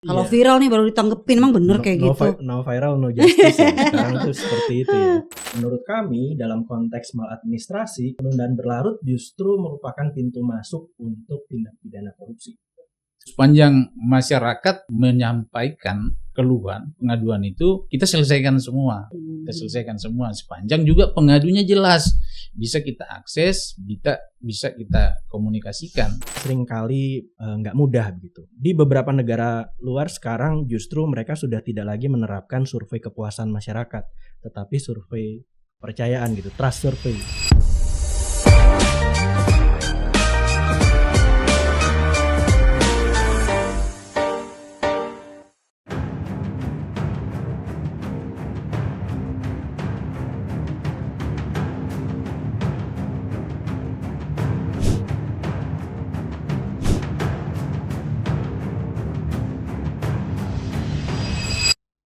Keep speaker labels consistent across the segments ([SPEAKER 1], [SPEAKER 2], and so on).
[SPEAKER 1] Kalau
[SPEAKER 2] Iya.
[SPEAKER 1] viral nih baru ditanggepin, emang bener kayak gitu?
[SPEAKER 2] No viral, no justice ya. Sekarang itu seperti itu ya. Menurut kami, dalam konteks maladministrasi, penundaan berlarut justru merupakan pintu masuk untuk tindak pidana korupsi.
[SPEAKER 3] Sepanjang masyarakat menyampaikan keluhan, pengaduan itu kita selesaikan semua. Kita selesaikan semua sepanjang juga pengadunya jelas. Bisa kita akses, bisa kita komunikasikan.
[SPEAKER 2] Seringkali nggak mudah begitu. Di beberapa negara luar sekarang justru mereka sudah tidak lagi menerapkan survei kepuasan masyarakat, tetapi survei percayaan gitu, trust survey.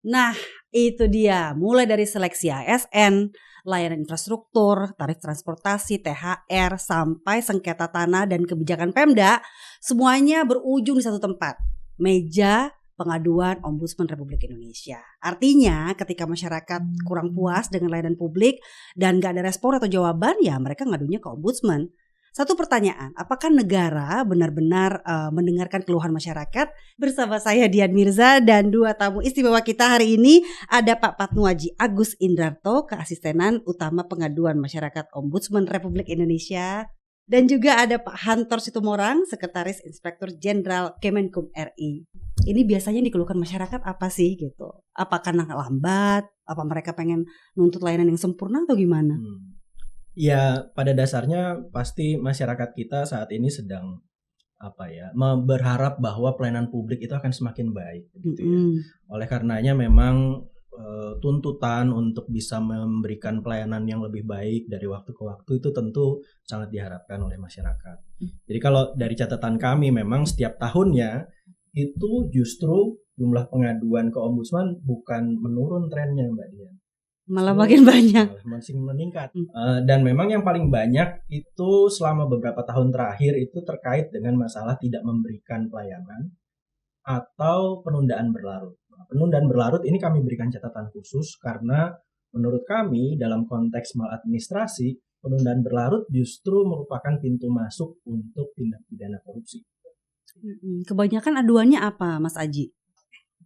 [SPEAKER 1] Nah, itu dia. Mulai dari seleksi ASN, layanan infrastruktur, tarif transportasi, THR, sampai sengketa tanah dan kebijakan Pemda, semuanya berujung di satu tempat. Meja pengaduan Ombudsman Republik Indonesia. Artinya ketika masyarakat kurang puas dengan layanan publik dan gak ada respon atau jawaban, ya mereka ngadunya ke Ombudsman. Satu pertanyaan, apakah negara benar-benar mendengarkan keluhan masyarakat? Bersama saya Dian Mirza dan dua tamu istimewa kita hari ini, ada Pak Patnuaji Agus Indrarto, Keasistenan Utama Pengaduan Masyarakat Ombudsman Republik Indonesia, dan juga ada Pak Hantor Situmorang, Sekretaris Inspektur Jenderal Kemenkum RI. Ini biasanya dikeluhkan masyarakat apa sih gitu? Apa karena lambat? Apa mereka pengen nuntut layanan yang sempurna atau gimana?
[SPEAKER 2] Ya, pada dasarnya pasti masyarakat kita saat ini sedang berharap bahwa pelayanan publik itu akan semakin baik gitu ya. Oleh karenanya memang tuntutan untuk bisa memberikan pelayanan yang lebih baik dari waktu ke waktu itu tentu sangat diharapkan oleh masyarakat. Jadi kalau dari catatan kami memang setiap tahunnya itu justru jumlah pengaduan ke Ombudsman bukan menurun trennya, Mbak Dian.
[SPEAKER 1] Malah makin banyak,
[SPEAKER 2] masih meningkat. Dan memang yang paling banyak itu selama beberapa tahun terakhir itu terkait dengan masalah tidak memberikan pelayanan atau penundaan berlarut. Penundaan berlarut ini kami berikan catatan khusus karena menurut kami dalam konteks maladministrasi, penundaan berlarut justru merupakan pintu masuk untuk tindak pidana korupsi.
[SPEAKER 1] Kebanyakan aduannya apa, Mas Aji?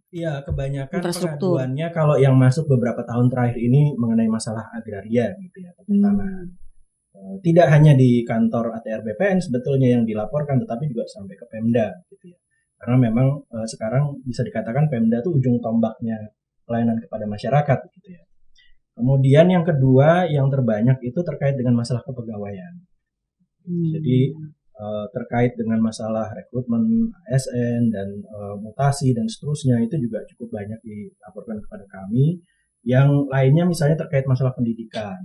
[SPEAKER 2] Iya, kebanyakan pengaduannya kalau yang masuk beberapa tahun terakhir ini mengenai masalah agraria gitu ya, tanah. Tidak hanya di kantor ATR BPN sebetulnya yang dilaporkan, tetapi juga sampai ke Pemda gitu ya. Karena memang sekarang bisa dikatakan Pemda itu ujung tombaknya pelayanan kepada masyarakat gitu ya. Kemudian yang kedua yang terbanyak itu terkait dengan masalah kepegawaian. Jadi terkait dengan masalah rekrutmen ASN dan mutasi dan seterusnya itu juga cukup banyak dilaporkan kepada kami. Yang lainnya misalnya terkait masalah pendidikan.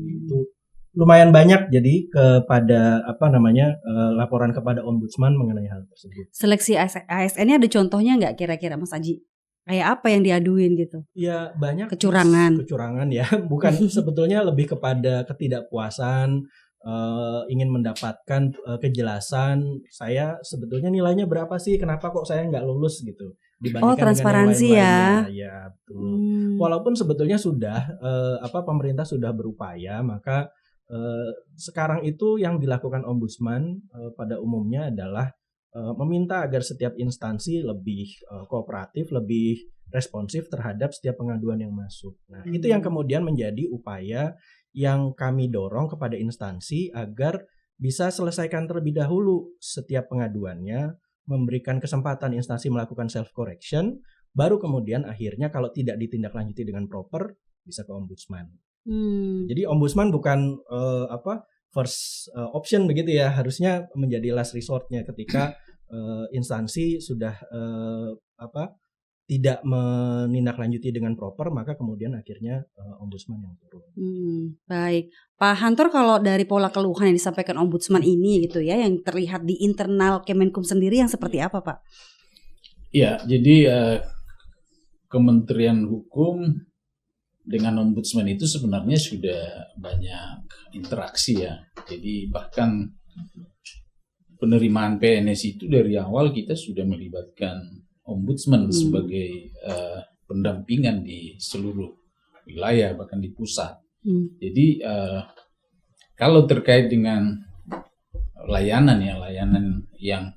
[SPEAKER 2] Itu lumayan banyak jadi kepada laporan kepada Ombudsman mengenai hal tersebut.
[SPEAKER 1] Seleksi ASN-nya ada contohnya nggak kira-kira, Mas Aji? Kayak apa yang diaduin gitu?
[SPEAKER 2] Ya banyak
[SPEAKER 1] kecurangan
[SPEAKER 2] ya, bukan sebetulnya lebih kepada ketidakpuasan. Ingin mendapatkan kejelasan saya sebetulnya nilainya berapa sih, kenapa kok saya nggak lulus gitu dibandingkan
[SPEAKER 1] transparansi
[SPEAKER 2] dengan yang
[SPEAKER 1] ya.
[SPEAKER 2] lain-lainnya. Ya betul. Walaupun sebetulnya sudah pemerintah sudah berupaya, maka sekarang itu yang dilakukan Ombudsman pada umumnya adalah meminta agar setiap instansi lebih kooperatif, lebih responsif terhadap setiap pengaduan yang masuk. Nah, itu yang kemudian menjadi upaya yang kami dorong kepada instansi agar bisa selesaikan terlebih dahulu setiap pengaduannya, memberikan kesempatan instansi melakukan self correction, baru kemudian akhirnya kalau tidak ditindaklanjuti dengan proper bisa ke Ombudsman. Jadi Ombudsman bukan first option begitu ya, harusnya menjadi last resortnya ketika instansi sudah tidak menindaklanjuti dengan proper, maka kemudian akhirnya Ombudsman yang turun.
[SPEAKER 1] Baik, Pak Hantor, kalau dari pola keluhan yang disampaikan Ombudsman ini gitu ya, yang terlihat di internal Kemenkum sendiri yang seperti apa, Pak?
[SPEAKER 3] Ya, jadi Kementerian Hukum dengan Ombudsman itu sebenarnya sudah banyak interaksi ya. Jadi bahkan penerimaan PNS itu dari awal kita sudah melibatkan ombudsman sebagai pendampingan di seluruh wilayah bahkan di pusat. Jadi kalau terkait dengan layanan yang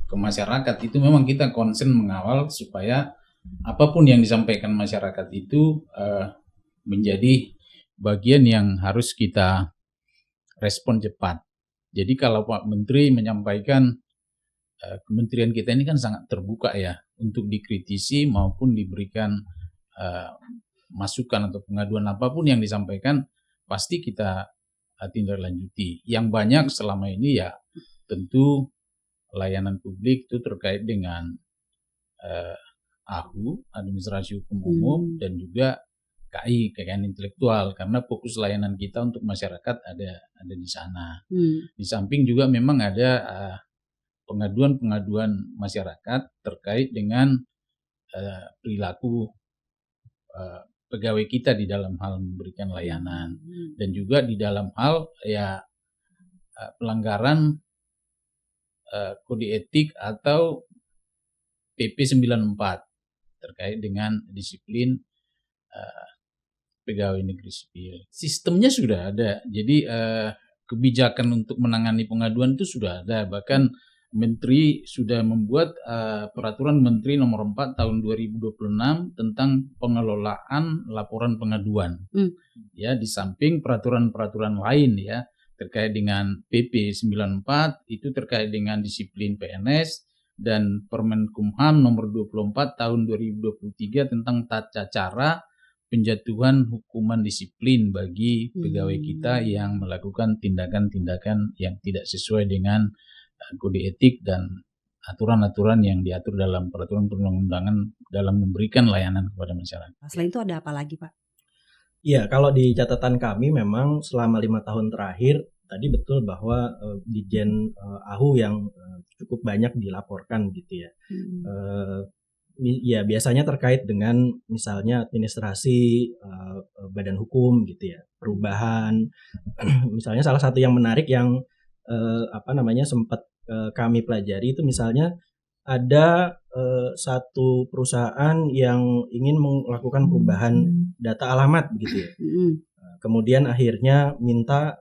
[SPEAKER 3] ke masyarakat itu memang kita concern mengawal supaya apapun yang disampaikan masyarakat itu menjadi bagian yang harus kita respon cepat. Jadi kalau Pak Menteri menyampaikan, kementerian kita ini kan sangat terbuka ya untuk dikritisi maupun diberikan masukan atau pengaduan apapun yang disampaikan pasti kita tindak lanjuti. Yang banyak selama ini ya tentu layanan publik itu terkait dengan AHU, Administrasi Hukum Umum, dan juga KI, kekayaan intelektual, karena fokus layanan kita untuk masyarakat ada di sana. Di samping juga memang ada pengaduan masyarakat terkait dengan perilaku pegawai kita di dalam hal memberikan layanan, dan juga di dalam hal ya pelanggaran kode etik atau PP 94 terkait dengan disiplin pegawai negeri sipil. Sistemnya sudah ada, jadi kebijakan untuk menangani pengaduan itu sudah ada. Bahkan Menteri sudah membuat peraturan Menteri nomor 4 tahun 2026 tentang pengelolaan laporan pengaduan. Ya, di samping peraturan-peraturan lain ya terkait dengan PP 94 itu terkait dengan disiplin PNS, dan Permenkumham nomor 24 tahun 2023 tentang tata cara penjatuhan hukuman disiplin bagi pegawai kita yang melakukan tindakan-tindakan yang tidak sesuai dengan kode etik dan aturan-aturan yang diatur dalam peraturan perundang-undangan dalam memberikan layanan kepada masyarakat.
[SPEAKER 1] Selain itu ada apa lagi, Pak?
[SPEAKER 2] Iya, kalau di catatan kami memang selama 5 tahun terakhir tadi betul bahwa Ditjen AHU yang cukup banyak dilaporkan gitu ya. Ya biasanya terkait dengan misalnya administrasi badan hukum gitu ya, perubahan. Misalnya salah satu yang menarik yang sempat kami pelajari itu misalnya ada satu perusahaan yang ingin melakukan perubahan data alamat begitu ya. Kemudian akhirnya minta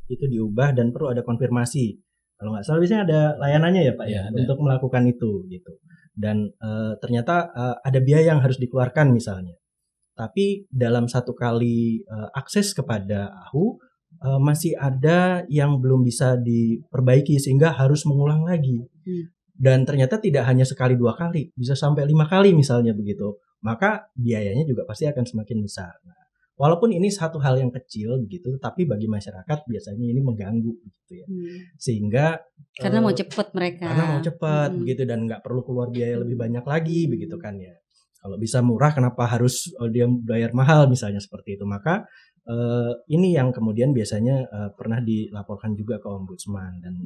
[SPEAKER 2] itu diubah dan perlu ada konfirmasi. Kalau nggak salah biasanya ada layanannya ya Pak ya untuk melakukan itu gitu. Dan ternyata ada biaya yang harus dikeluarkan misalnya. Tapi dalam satu kali akses kepada AHU masih ada yang belum bisa diperbaiki sehingga harus mengulang lagi. Dan ternyata tidak hanya sekali 2 kali, bisa sampai 5 kali misalnya begitu. Maka biayanya juga pasti akan semakin besar. Nah, walaupun ini satu hal yang kecil begitu, tapi bagi masyarakat biasanya ini mengganggu gitu ya. Sehingga
[SPEAKER 1] karena mau cepat mereka.
[SPEAKER 2] Karena mau cepat begitu dan nggak perlu keluar biaya lebih banyak lagi begitu kan ya. Kalau bisa murah kenapa harus dia bayar mahal misalnya seperti itu. Maka ini yang kemudian biasanya pernah dilaporkan juga ke ombudsman dan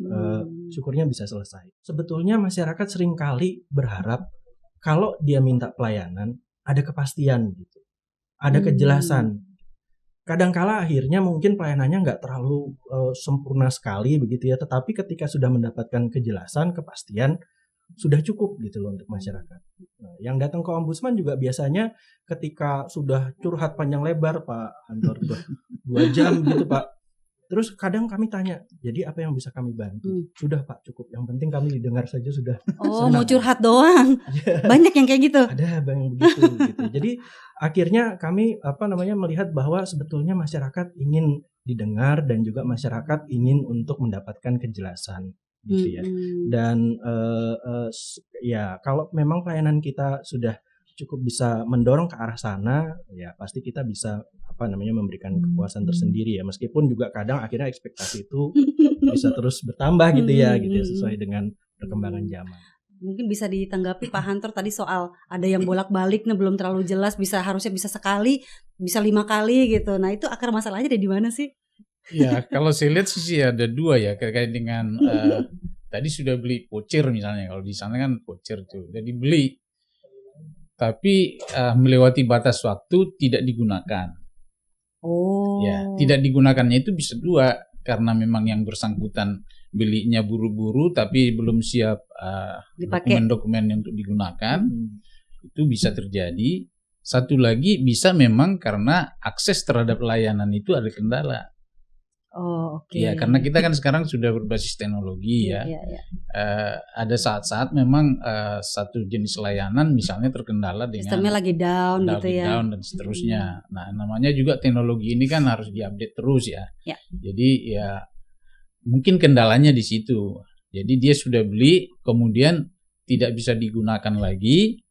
[SPEAKER 2] syukurnya bisa selesai. Sebetulnya masyarakat seringkali berharap kalau dia minta pelayanan ada kepastian gitu, ada kejelasan. Kadangkala akhirnya mungkin pelayanannya nggak terlalu sempurna sekali begitu ya, tetapi ketika sudah mendapatkan kejelasan, kepastian sudah cukup gitu loh untuk masyarakat. Nah, yang datang ke ombudsman juga biasanya ketika sudah curhat panjang lebar Pak, hampir 2 jam gitu Pak. Terus kadang kami tanya, jadi apa yang bisa kami bantu? Sudah Pak, cukup. Yang penting kami didengar saja sudah.
[SPEAKER 1] Oh, senang. Mau curhat doang. Banyak yang kayak gitu.
[SPEAKER 2] Ada banyak begitu gitu. Jadi akhirnya kami melihat bahwa sebetulnya masyarakat ingin didengar dan juga masyarakat ingin untuk mendapatkan kejelasan gitu ya. Dan ya kalau memang pelayanan kita sudah cukup bisa mendorong ke arah sana, ya pasti kita bisa memberikan kepuasan tersendiri ya, meskipun juga kadang akhirnya ekspektasi itu bisa terus bertambah gitu ya gitu ya, sesuai dengan perkembangan zaman.
[SPEAKER 1] Mungkin bisa ditanggapi Pak Hantor tadi soal ada yang bolak-balik belum terlalu jelas, harusnya bisa sekali, bisa 5 kali gitu. Nah, itu akar masalahnya ada di mana sih?
[SPEAKER 3] Ya, kalau saya lihat sih ada 2 ya terkait dengan tadi sudah beli voucher misalnya, kalau di sana kan voucher tuh udah dibeli tapi melewati batas waktu tidak digunakan.
[SPEAKER 1] Oh.
[SPEAKER 3] Ya, tidak digunakannya itu bisa 2, karena memang yang bersangkutan belinya buru-buru tapi belum siap
[SPEAKER 1] Dipakai.
[SPEAKER 3] dokumen-dokumen untuk digunakan, itu bisa terjadi. Satu lagi bisa memang karena akses terhadap layanan itu ada kendala.
[SPEAKER 1] Oh, oke.
[SPEAKER 3] Ya, karena kita kan sekarang sudah berbasis teknologi ya.
[SPEAKER 1] Iya, iya.
[SPEAKER 3] Ada saat-saat memang satu jenis layanan misalnya terkendala dengan
[SPEAKER 1] Sistemnya lagi down gitu ya.
[SPEAKER 3] down dan seterusnya. Nah, namanya juga teknologi ini kan harus diupdate terus ya.
[SPEAKER 1] Ya.
[SPEAKER 3] Jadi ya mungkin kendalanya di situ. Jadi dia sudah beli kemudian tidak bisa digunakan lagi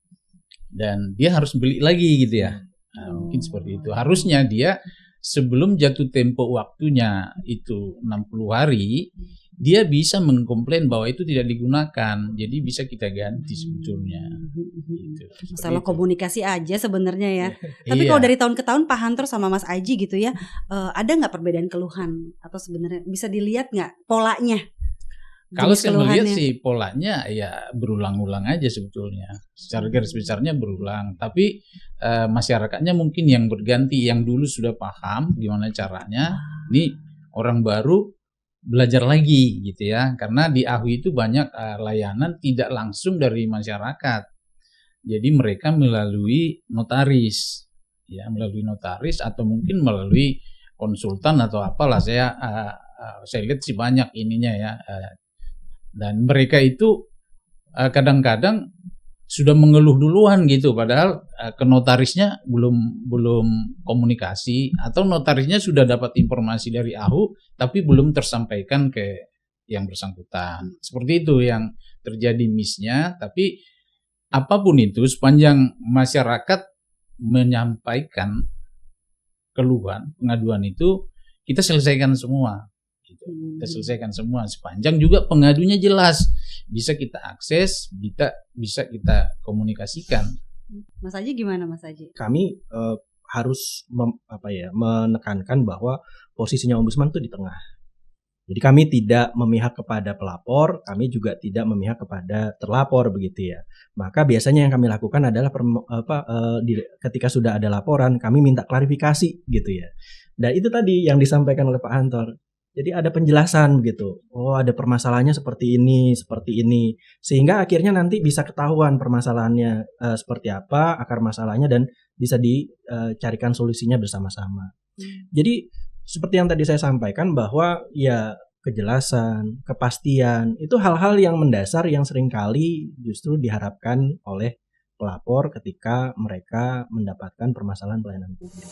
[SPEAKER 3] dan dia harus beli lagi gitu ya. Nah, mungkin seperti itu. Harusnya dia sebelum jatuh tempo waktunya itu 60 hari, dia bisa mengkomplain bahwa itu tidak digunakan. Jadi bisa kita ganti sebetulnya. Gitu.
[SPEAKER 1] Masalah
[SPEAKER 3] Seperti itu.
[SPEAKER 1] komunikasi aja sebenarnya ya. Tapi
[SPEAKER 3] Iya.
[SPEAKER 1] kalau dari tahun ke tahun Pak Hunter sama Mas Aji gitu ya, ada nggak perbedaan keluhan atau sebenarnya bisa dilihat nggak polanya?
[SPEAKER 3] Kalau
[SPEAKER 1] Jenis
[SPEAKER 3] saya melihat
[SPEAKER 1] keluhannya.
[SPEAKER 3] sih polanya ya berulang-ulang aja sebetulnya. Secara garis besarnya berulang. Tapi masyarakatnya mungkin yang berganti, yang dulu sudah paham gimana caranya. Ini orang baru belajar lagi gitu ya. Karena di AHU itu banyak layanan tidak langsung dari masyarakat. Jadi mereka melalui notaris. Ya, melalui notaris atau mungkin melalui konsultan atau apalah. Saya lihat sih banyak ininya ya. Dan mereka itu kadang-kadang sudah mengeluh duluan gitu, padahal ke notarisnya belum komunikasi atau notarisnya sudah dapat informasi dari AHU tapi belum tersampaikan ke yang bersangkutan. Seperti itu yang terjadi miss-nya. Tapi apapun itu, sepanjang masyarakat menyampaikan keluhan, pengaduan itu kita selesaikan semua. Kita selesaikan semua sepanjang juga pengadunya jelas, bisa kita akses, bisa kita komunikasikan.
[SPEAKER 1] Mas Aji gimana Mas Aji?
[SPEAKER 2] Kami harus menekankan bahwa posisinya ombudsman itu di tengah. Jadi kami tidak memihak kepada pelapor, kami juga tidak memihak kepada terlapor begitu ya. Maka biasanya yang kami lakukan adalah ketika sudah ada laporan, kami minta klarifikasi gitu ya. Dan itu tadi yang disampaikan oleh Pak Hunter. Jadi ada penjelasan begitu. Oh, ada permasalahannya seperti ini. Sehingga akhirnya nanti bisa ketahuan permasalahannya seperti apa, akar masalahnya, dan bisa dicarikan solusinya bersama-sama. Jadi seperti yang tadi saya sampaikan bahwa ya kejelasan, kepastian, itu hal-hal yang mendasar yang seringkali justru diharapkan oleh pelapor ketika mereka mendapatkan permasalahan pelayanan publik.